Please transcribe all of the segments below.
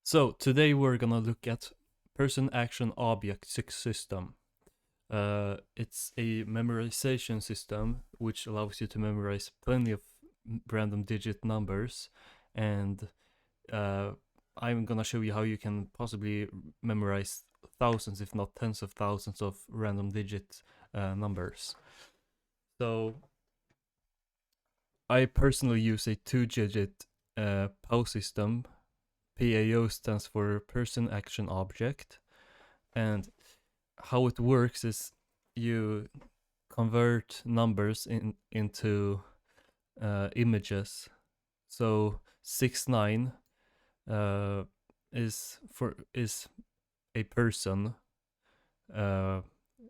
So today we're gonna look at person action object system. It's a memorization system which allows you to memorize plenty of random digit numbers, and uh, I'm gonna show you how you can possibly memorize thousands, if not tens of thousands, of random digit numbers. So I personally use a two-digit PAO system. PAO stands for person action object, and how it works is you convert numbers into images. So 69 is a person. Uh,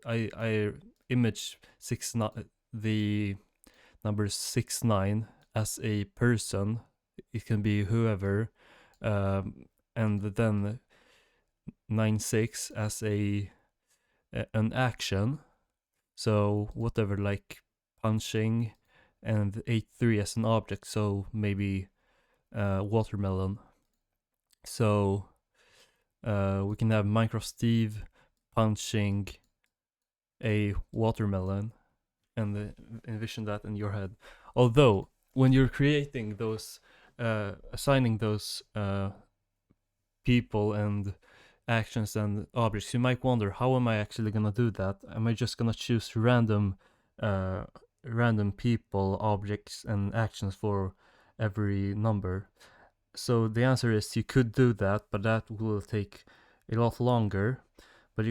I image the number 69 as a person. It can be whoever, and then 96 as an action. So whatever, like punching, and 83 as an object. So maybe watermelon. So we can have Minecraft Steve punching a watermelon, and envision that in your head. Although when you're creating those, assigning those people and actions and objects, you might wonder, how am I actually gonna do that? Am I just gonna choose random people, objects, and actions for every number? So the answer is you could do that, but that will take a lot longer. But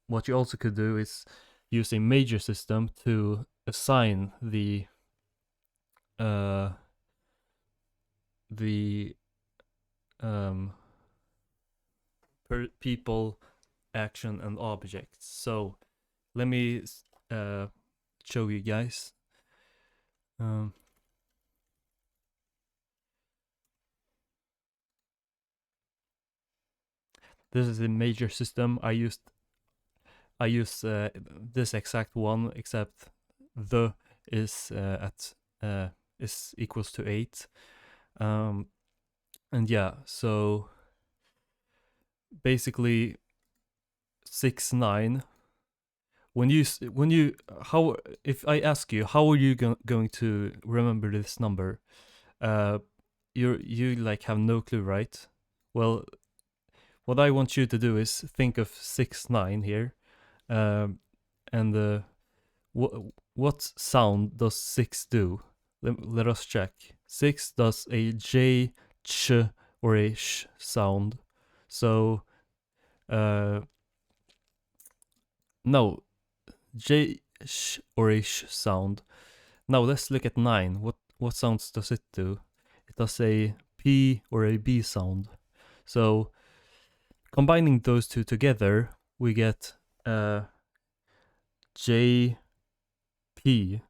what you also could do is use a major system to assign uh, the people, action, and objects. So let me show you guys. This is a major system. I use this exact one, except the is is equals to 8. And yeah, so basically 69. When you how if I ask you, how are you going to remember this number? You like have no clue, right? Well, what I want you to do is think of 69 here, and what sound does 6 do? Let us check. 6 does a j, ch, or a sh sound. So no, j, sh, or a sh sound. Now let's look at 9. What sounds does it do? It does a p or a b sound. So combining those two together, we get j, p,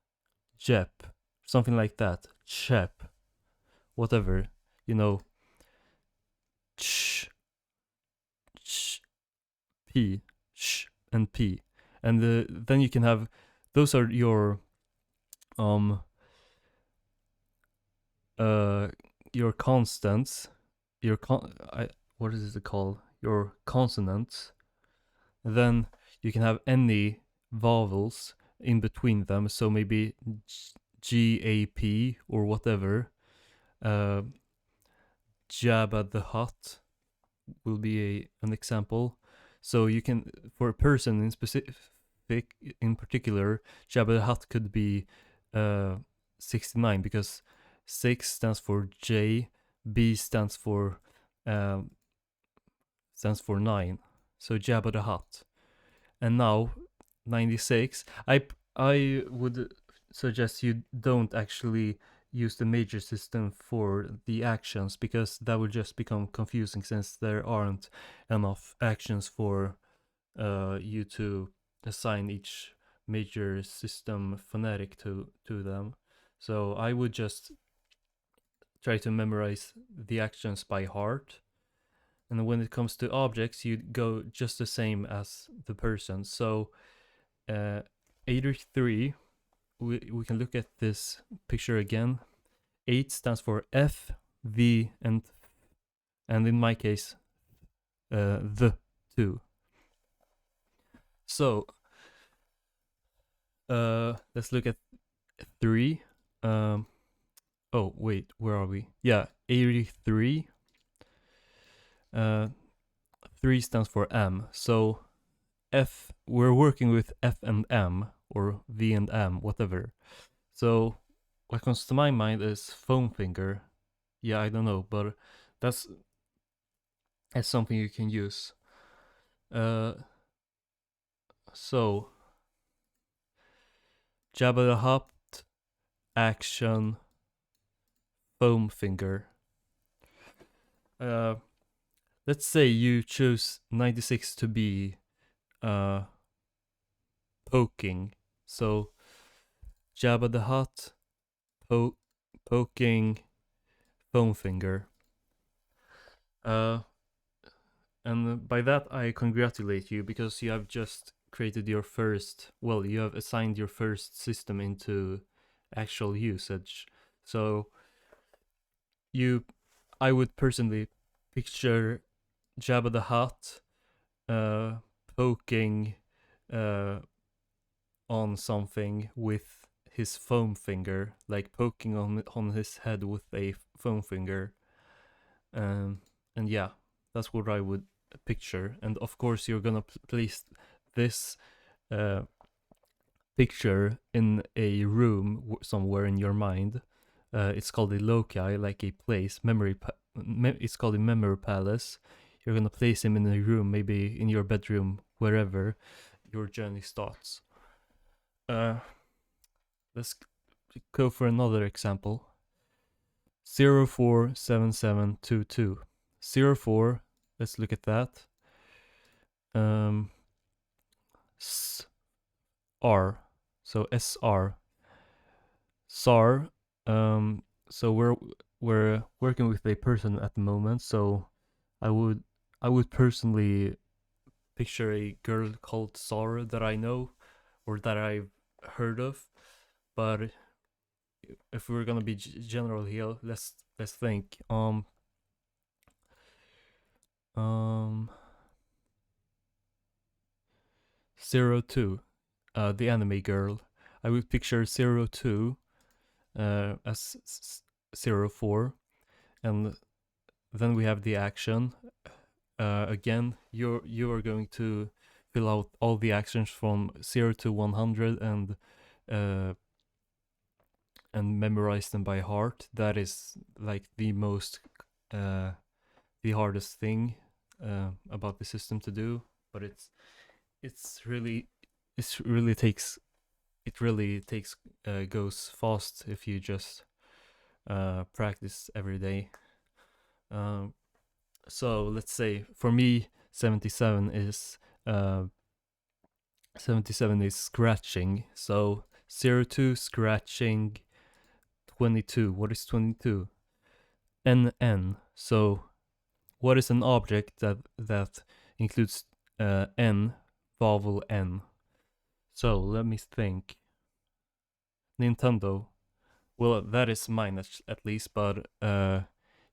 jep, something like that. Chep, whatever, you know, ch, ch, p, sh, and p. And then you can have, those are your constants, what is it called? Your consonants. And then you can have any vowels in between them. So maybe GAP or whatever. Jabba the Hutt will be an example. So you can, for a person in specific, in particular, Jabba the Hutt could be 69, because 6 stands for J, B stands for 9. So Jabba the Hutt. And now 96. I would suggest you don't actually use the major system for the actions, because that will just become confusing, since there aren't enough actions for you to assign each major system phonetic to them. So I would just try to memorize the actions by heart. And when it comes to objects, you go just the same as the person. So 83, we can look at this picture again. 8 stands for F, V, and in my case the 2. So let's look at 3. Oh wait, where are we? Yeah, 83. 3 stands for M. So we're working with F and M, or V and M, whatever. So what comes to my mind is foam finger. Yeah, I don't know, but that's something you can use. So Jabba the Hutt, action, foam finger. Uh, let's say you choose 96 to be poking. So Jabba the Hutt, poking, foam finger. And by that I congratulate you, because you have just created your first, well, you have assigned your first system into actual usage. So I would personally picture Jabba the Hutt poking uh, on something with his foam finger, like poking on his head with a foam finger. And yeah, that's what I would picture. And of course, you're gonna place this uh, picture in a room somewhere in your mind. It's called a loci, like a place, it's called a memory palace. You're gonna place him in a room, maybe in your bedroom, wherever your journey starts. Let's go for another example. 047722. 04, let's look at that. R, so SR. SAR. So we're working with a person at the moment. So I would personally picture a girl called Sar that I know, or that I've heard of. But if we're gonna be general here, let's think. Um 02, the anime girl. I would picture 02 as 04, and then we have the action. Again, you are going to fill out all the actions from 0 to 100 and memorize them by heart. That is like the most the hardest thing about the system to do, but it's really takes goes fast if you just practice every day. So let's say for me 77 is 77 is scratching. So 02 scratching 22. What is 22? NN. So what is an object that includes N, vowel N? So let me think. Nintendo. Well, that is mine at least, but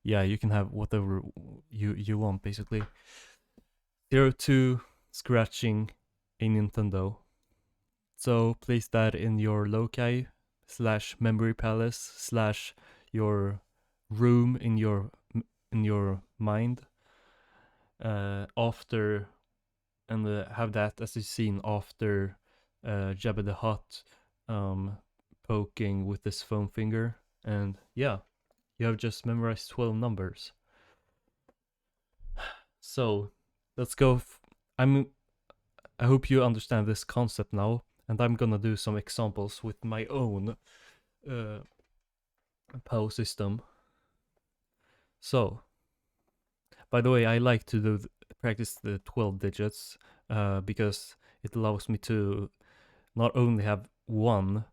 yeah, you can have whatever you want basically. 02 scratching a Nintendo. So place that in your loci / memory palace / your room in your mind. After, and have that as a scene after Jabba the Hutt poking with his foam finger, and yeah, you have just memorized 12 numbers. So let's go. I hope you understand this concept now, and I'm gonna do some examples with my own POW system. So, by the way, I like to practice the 12 digits because it allows me to not only have one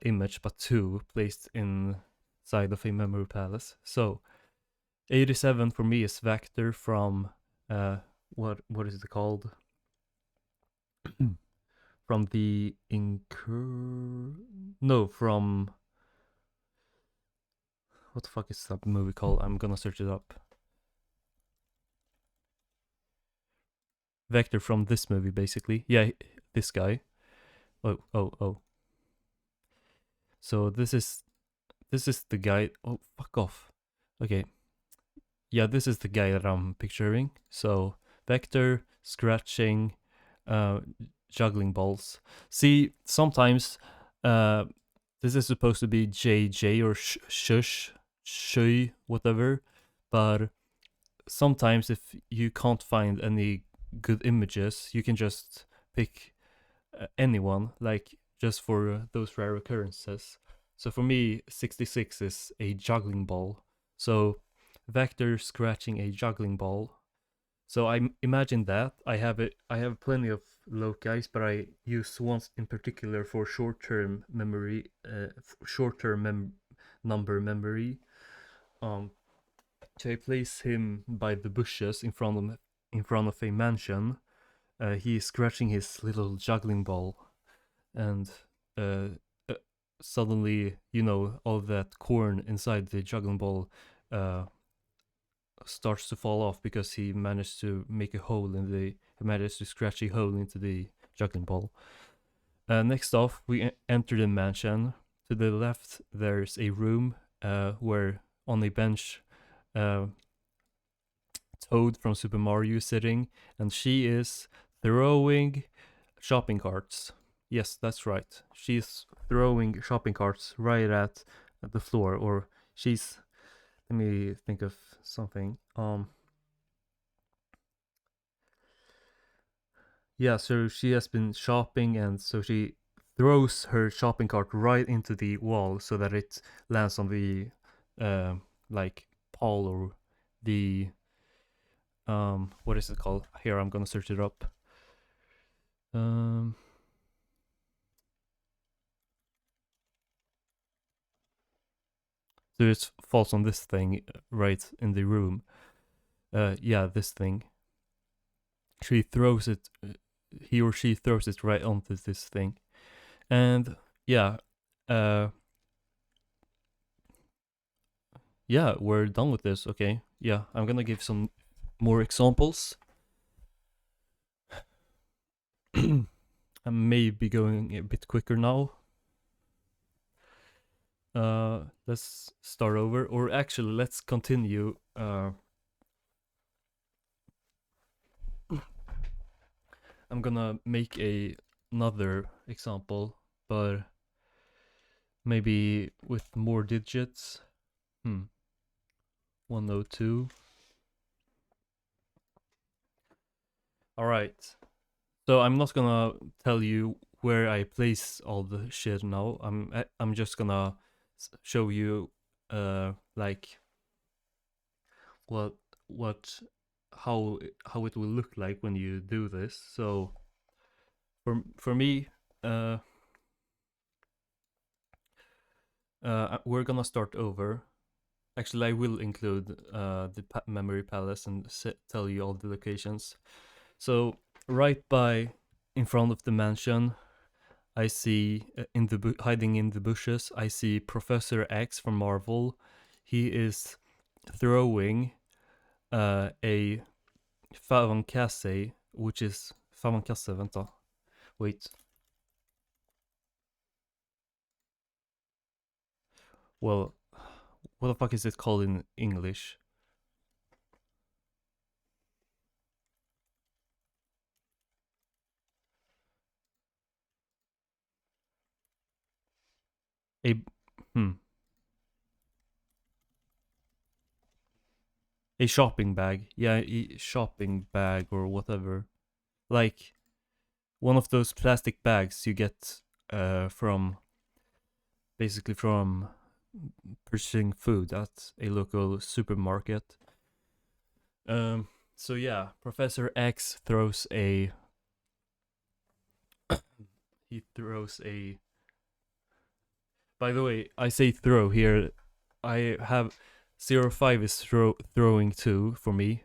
image but two placed inside of a memory palace. So 87 for me is Vector from what is it called? From the from what the fuck is that movie called? I'm gonna search it up. Vector from this movie, basically. Yeah, this guy. Oh. So this is the guy. Oh, fuck off. Okay. Yeah, this is the guy that I'm picturing. So Vector scratching, uh, juggling balls. See, sometimes uh, this is supposed to be JJ or shush, shui, whatever, but sometimes if you can't find any good images, you can just pick anyone, like just for those rare occurrences. So for me, 66 is a juggling ball. So Vector scratching a juggling ball. So I imagine that I have it. I have plenty of loci, but I use one in particular for short-term memory, short-term number memory. Um, so I place him by the bushes in front of a mansion. He is scratching his little juggling ball, and uh, uh, suddenly, all that corn inside the juggling ball uh, starts to fall off because he managed to make a hole in the. He managed to scratch a hole into the juggling ball. Next off, we enter the mansion. To the left, there's a room where on a bench, uh, Toad from Super Mario is sitting, and she is throwing shopping carts. Yes, that's right. She's throwing shopping carts right at the floor, or she's. Let me think of something. Yeah, so she has been shopping, and so she throws her shopping cart right into the wall so that it lands on the like pole, or the what is it called? Here, I'm gonna search it up. Um, so it falls on this thing right in the room. Yeah, this thing. She throws it. He or she throws it right onto this thing, and yeah, uh, yeah, we're done with this. Okay, yeah, I'm gonna give some more examples. I may be going a bit quicker now. Let's start over, or actually, let's continue. I'm gonna make another example, but maybe with more digits. 102. All right. So I'm not gonna tell you where I place all the shit now. I'm just gonna show you like what what how it will look like when you do this. So for me, uh, we're gonna start over. Actually, I will include the memory palace and tell you all the locations. So right by in front of the mansion, I see in the hiding in the bushes, I see Professor X from Marvel. He is throwing a Favancasse, which is Favancasse. Vänta, wait. Well, what the fuck is it called in English? A hmm a shopping bag. Yeah, a shopping bag or whatever. Like one of those plastic bags you get from basically from purchasing food at a local supermarket. So yeah, Professor X throws a he throws a. By the way, I say throw here. I have 05 is throwing too for me.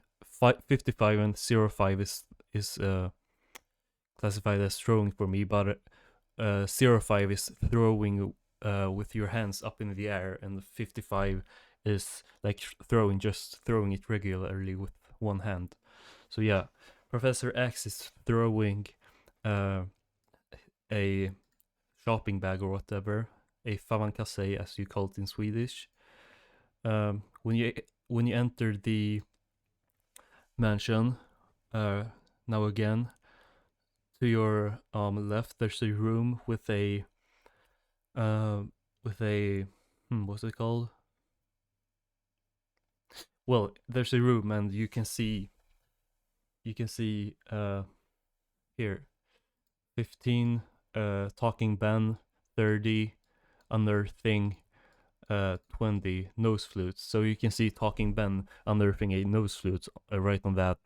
55 and 05 is classified as throwing for me, but 05 is throwing with your hands up in the air, and 55 is like throwing, just throwing it regularly with one hand. So yeah, Professor X is throwing uh, a shopping bag or whatever, a favankasse as you call it in Swedish. When you enter the mansion, now again to your left, there's a room uh, with a what's it called? Well, there's a room and you can see here 15 talking Ben, 30 unearthing 20 nose flutes. So you can see talking Ben unearthing a nose flute right on that,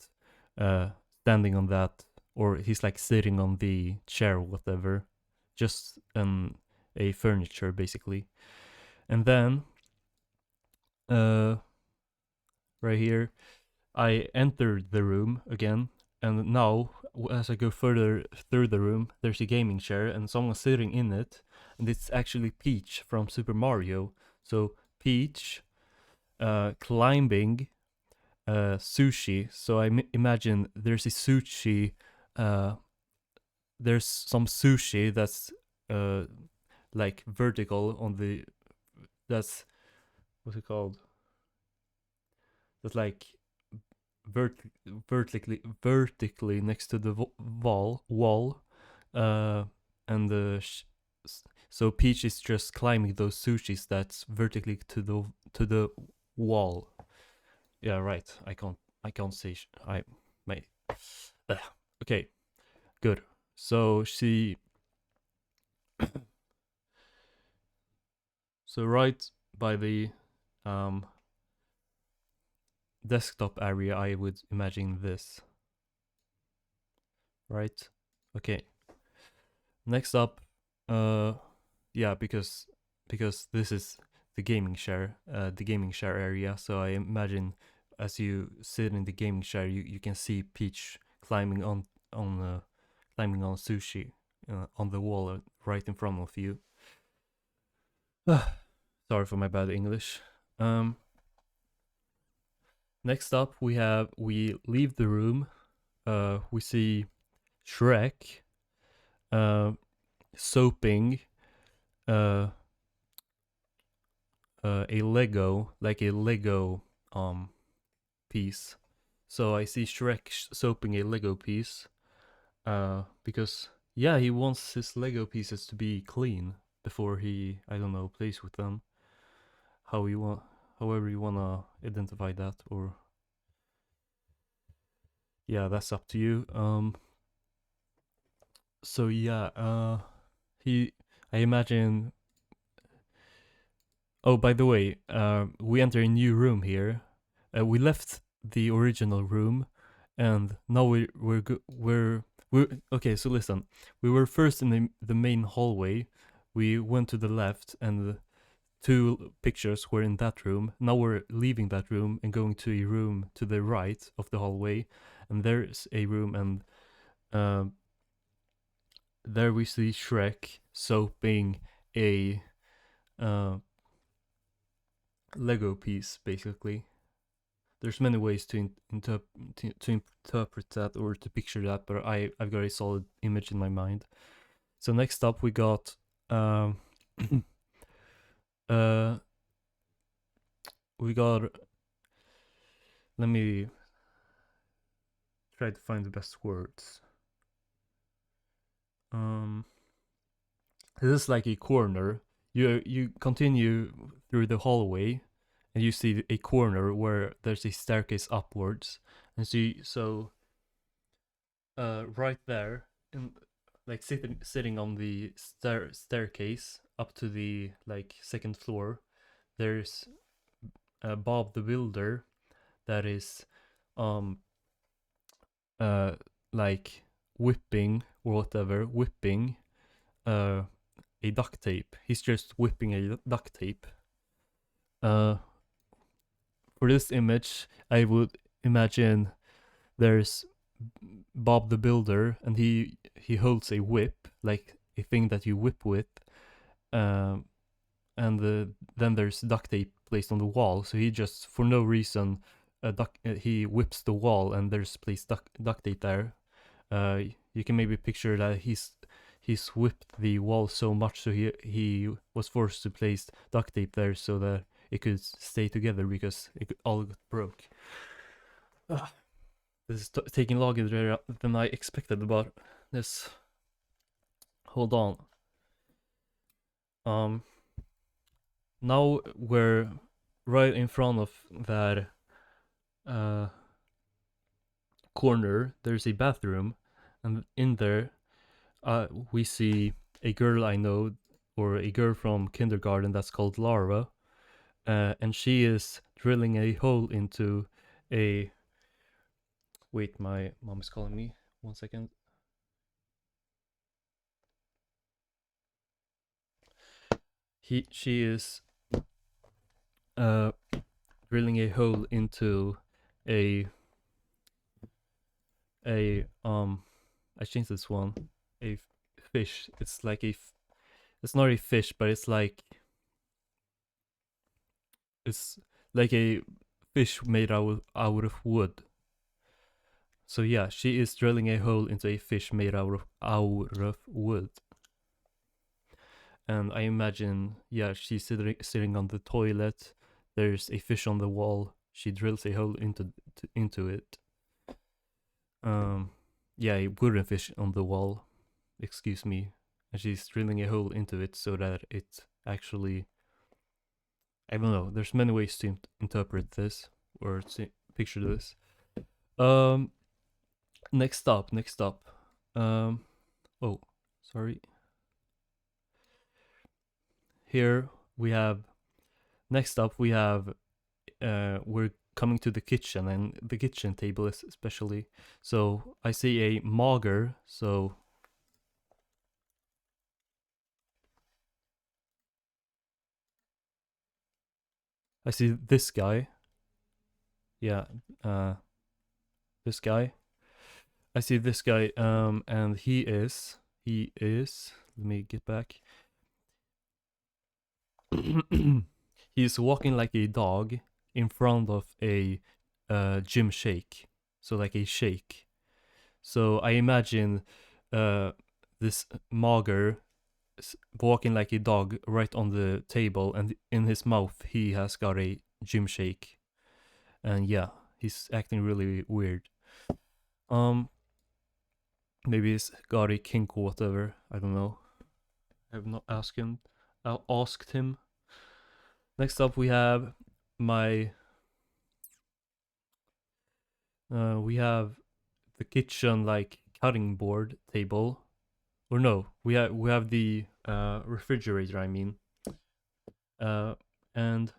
standing on that, or he's like sitting on the chair or whatever, just a furniture basically. And then right here I entered the room again, and now as I go further through the room, there's a gaming chair and someone sitting in it, and it's actually Peach from Super Mario. So Peach climbing sushi. So I imagine there's a sushi. There's some sushi that's like vertical on the. That's what's it called? That's like vertically next to the wall, uh, and so Peach is just climbing those sushis that's vertically to the wall. Yeah, right. I can't say I may. Okay, good. So so right by the um desktop area, I would imagine this. Right? Okay. Next up, yeah, because this is the gaming share area. So I imagine as you sit in the gaming share, you can see Peach on climbing on sushi on the wall right in front of you. Sorry for my bad English. Next up, we leave the room. We see Shrek soaping uh, a Lego piece. So I see Shrek soaping a Lego piece because yeah, he wants his Lego pieces to be clean before he, I don't know, plays with them. However you wanna identify that, or yeah, that's up to you. So yeah, he, I imagine. Oh, by the way, we enter a new room here. We left the original room, and now we're okay. So listen, we were first in the main hallway. We went to the left, and the two pictures were in that room. Now we're leaving that room and going to a room to the right of the hallway, and there's a room, and uh, there we see Shrek soaping a uh, Lego piece, basically. There's many ways to interpret that or to picture that, but I've got a solid image in my mind. So next up we got uh we got, let me try to find the best words. This is like a corner. You continue through the hallway, and you see a corner where there's a staircase upwards, and right there, in like sitting on the staircase up to the like second floor, there's Bob the Builder that is um uh like whipping uh a duct tape. He's just whipping a duct tape. Uh, for this image, I would imagine there's Bob the Builder, and he holds a whip, like a thing that you whip with, and then there's duct tape placed on the wall. So he just, for no reason, he whips the wall and there's placed duct tape there. Uh, you can maybe picture that he's whipped the wall so much so he was forced to place duct tape there so that it could stay together because all got broke. Ugh. This is taking longer than I expected about this. Hold on. Um, Now we're right in front of that uh corner. There's a bathroom, and in there, we see a girl I know, or a girl from kindergarten that's called Lara, and she is drilling a hole into a. Wait, my mom is calling me. 1 second. She is uh drilling a hole into a a. I changed this one. A fish. It's like it's not a fish, but it's like a fish made out of wood. So yeah, she is drilling a hole into a fish made out of wood. And I imagine, yeah, she's sitting on the toilet. There's a fish on the wall. She drills a hole into it. Um, yeah, a wooden fish on the wall. Excuse me. And she's drilling a hole into it so that it actually. I don't know. There's many ways to interpret this or to picture this. Um, next up. Um, oh, sorry. Here we have. Next up, we have. We're coming to the kitchen and the kitchen table especially. So I see a mugger. So I see this guy. Yeah, this guy. I see this guy. And he is. Let me get back. He's walking like a dog in front of a gym shake. So like a shake. So I imagine this mugger walking like a dog right on the table, and in his mouth he has got a gym shake. And yeah, he's acting really weird. Um, Maybe he's got a kink or whatever. I don't know. I have not asked him. I asked him. Next up, we have my. We have the kitchen like cutting board table, or no, we have the refrigerator. I mean, and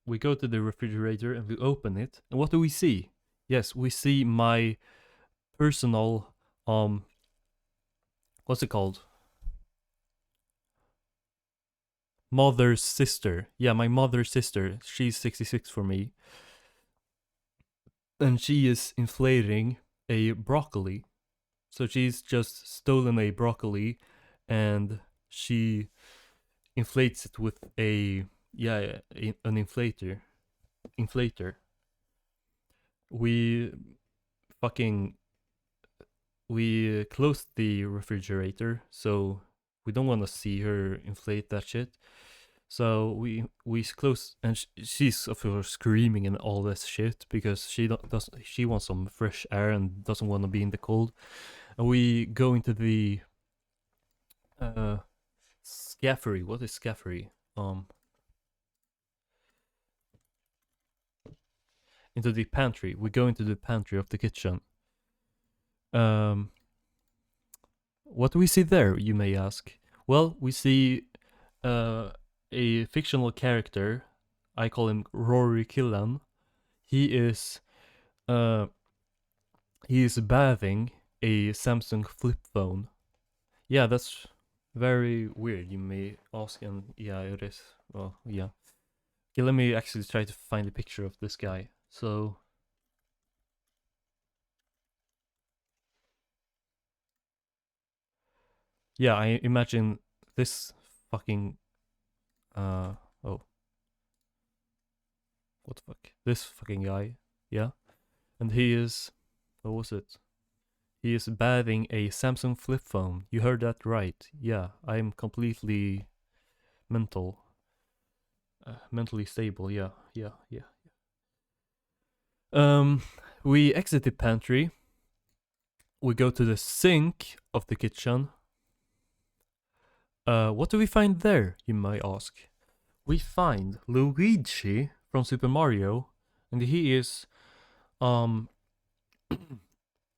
we go to the refrigerator and we open it, and what do we see? Yes, we see my personal what's it called? Mother's sister. Yeah, my mother's sister. She's 66 for me. And she is inflating a broccoli. So she's just stolen a broccoli and she inflates it with a an inflator. We fucking we closed the refrigerator, so we don't want to see her inflate that shit. So we close, and she's of course screaming and all this shit because she wants some fresh air and doesn't want to be in the cold. And we go into the scaffery. What is scaffery? Into the pantry. We go into the pantry of the kitchen. Um, what do we see there? You may ask. Well, we see a fictional character. I call him Rory Killan. He is uh he is bathing a Samsung flip phone. Yeah, that's very weird. You may ask, and yeah, it is. Well, yeah. Okay, let me actually try to find a picture of this guy. So yeah, I imagine this fucking uh oh, what the fuck? This fucking guy. Yeah, and he is, what was it? He is bathing a Samsung flip phone. You heard that right. Yeah, I'm completely mental, mentally stable. Yeah, yeah, yeah. We exit the pantry. We go to the sink of the kitchen. What do we find there, you might ask? We find Luigi from Super Mario, and um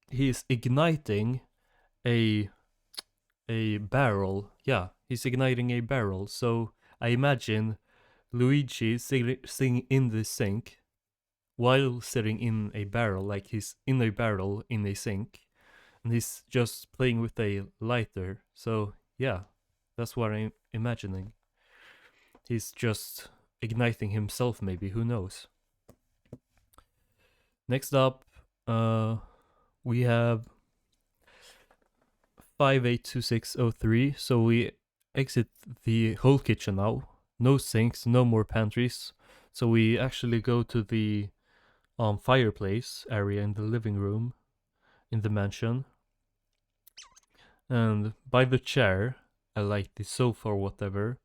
he is igniting a barrel. Yeah, he's igniting a barrel. So I imagine Luigi sitting in the sink while sitting in a barrel, like he's in a barrel in a sink, and he's just playing with a lighter. So yeah, that's what I'm imagining. He's just igniting himself, maybe. Who knows? Next up, we have 582603. So we exit the whole kitchen now. No sinks, no more pantries. So we actually go to the fireplace area in the living room in the mansion. And by the chair, like the sofa or whatever,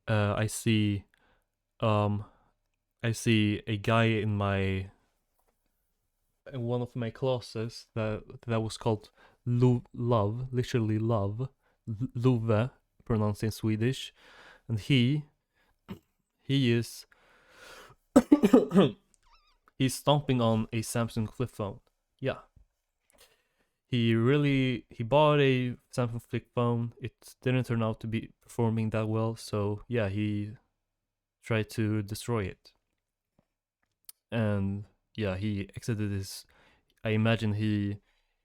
I see um a guy in one of my classes that was called love, literally love, Love, pronounced in Swedish, and he is he's stomping on a Samsung flip phone. Yeah, he bought a Samsung flip phone. It didn't turn out to be performing that well, so yeah, he tried to destroy it. And yeah, he exited his. I imagine he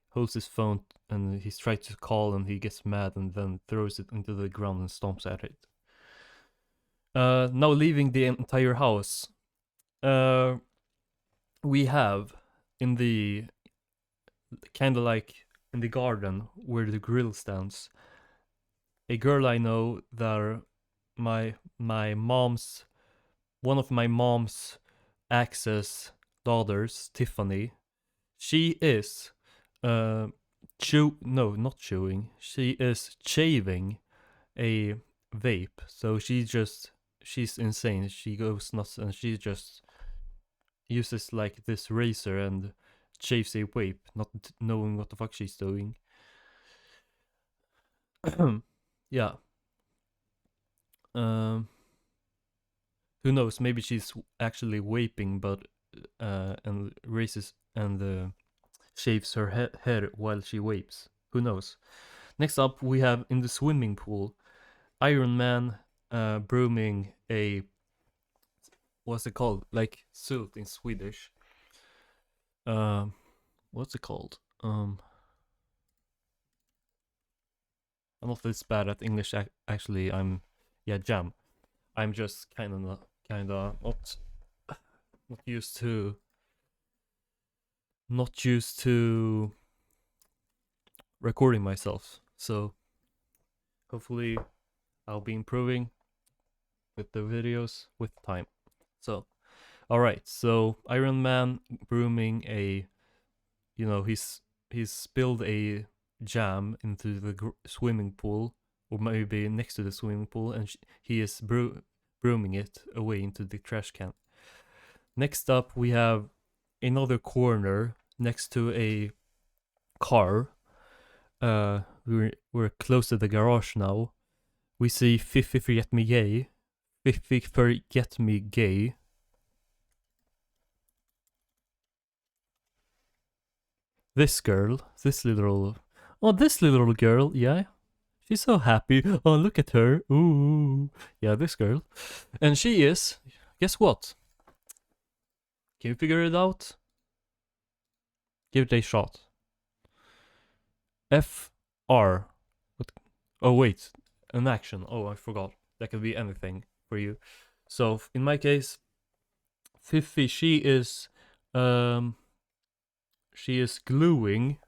holds his phone and he's trying to call and he gets mad and then throws it into the ground and stomps at it. Now leaving the entire house, we have in the kind of like in the garden where the grill stands, a girl I know that my mom's one of my mom's ex's daughters, Tiffany. She is not chewing. She is shaving a vape. So she's insane. She goes nuts and she just uses like this razor and shaves a vape, not knowing what the fuck she's doing. Yeah. Um, who knows? Maybe she's actually vaping, but and races and shaves her hair while she vapes. Who knows? Next up, we have in the swimming pool, Iron Man brooming a what's it called? Like suit in Swedish. What's it called? I'm not this bad at English. Actually, jam. I'm just kind of not used to recording myself. So hopefully I'll be improving with the videos with time. So all right, so Iron Man brooming he's spilled a jam into the swimming pool, or maybe next to the swimming pool, and he is brooming it away into the trash can. Next up, we have another corner next to a car. We're close to the garage now. We see Fifi Forget Me Gay. Fifi Forget Me Gay. This little girl, yeah. She's so happy. Oh, look at her. Ooh. Yeah, this girl. And she is, guess what? Can you figure it out? Give it a shot. FR. What? Oh, wait. An action. Oh, I forgot. That could be anything for you. So, in my case, Fifi, she is gluing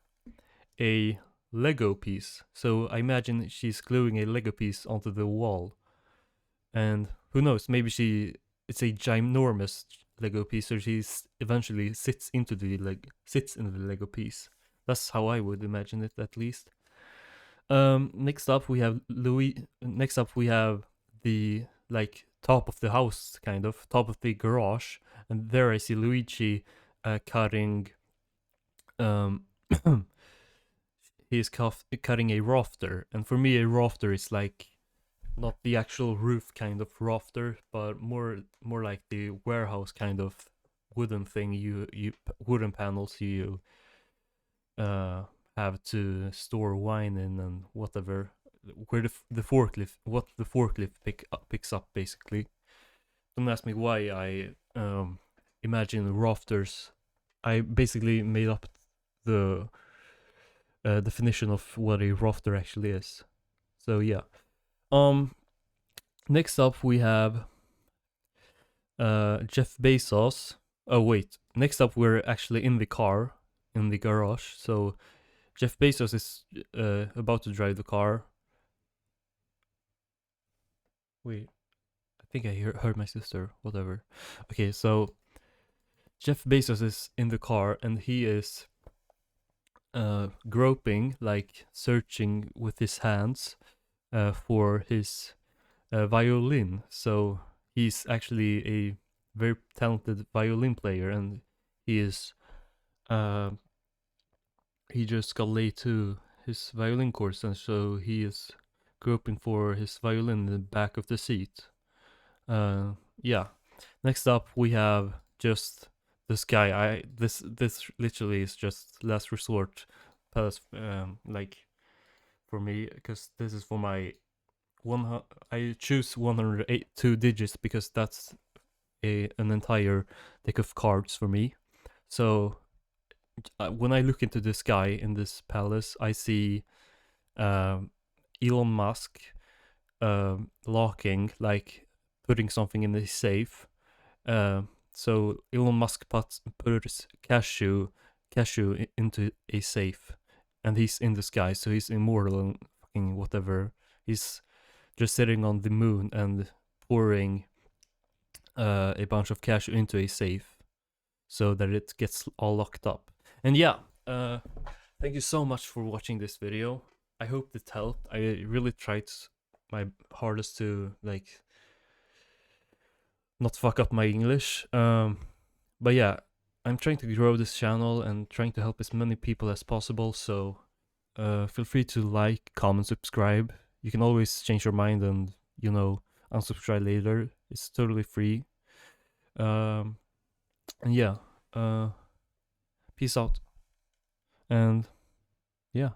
a Lego piece. So I imagine she's gluing a Lego piece onto the wall. And who knows, maybe it's a ginormous Lego piece, so she eventually sits in the Lego piece. That's how I would imagine it, at least. Next up we have Louis. Next up we have the like top of the house, kind of top of the garage, and there I see Luigi cutting. Um, he's cutting a rafter, and for me a rafter is like not the actual roof kind of rafter, but more like the warehouse kind of wooden thing you wooden panels you uh have to store wine in and whatever, where the forklift what the forklift picks up basically. Don't ask me why I imagine rafters. I basically made up the definition of what a rafter actually is. So yeah. Um Next up we have Jeff Bezos. Oh wait, next up we're actually in the car in the garage. So Jeff Bezos is about to drive the car. Wait, I think I heard my sister. Whatever. Okay, so Jeff Bezos is in the car and he is groping, like searching with his hands for his violin. So he's actually a very talented violin player, and he is uh, he just got late to his violin course, and so he is groping for his violin in the back of the seat. Yeah. Next up, we have just this guy. This literally is just last resort, plus like for me, because this is for my one. I choose 182 digits because that's an entire deck of cards for me. So when I look into this guy in this palace, I see um, Elon Musk locking, like putting something in the safe. So Elon Musk puts cashew into a safe, and he's in the sky, so he's immortal and fucking whatever. He's just sitting on the moon and pouring a bunch of cashew into a safe so that it gets all locked up. And yeah, thank you so much for watching this video. I hope it helped. I really tried my hardest to like not fuck up my English. But yeah, I'm trying to grow this channel and trying to help as many people as possible. So feel free to like, comment, subscribe. You can always change your mind and unsubscribe later. It's totally free. And yeah, peace out. And yeah.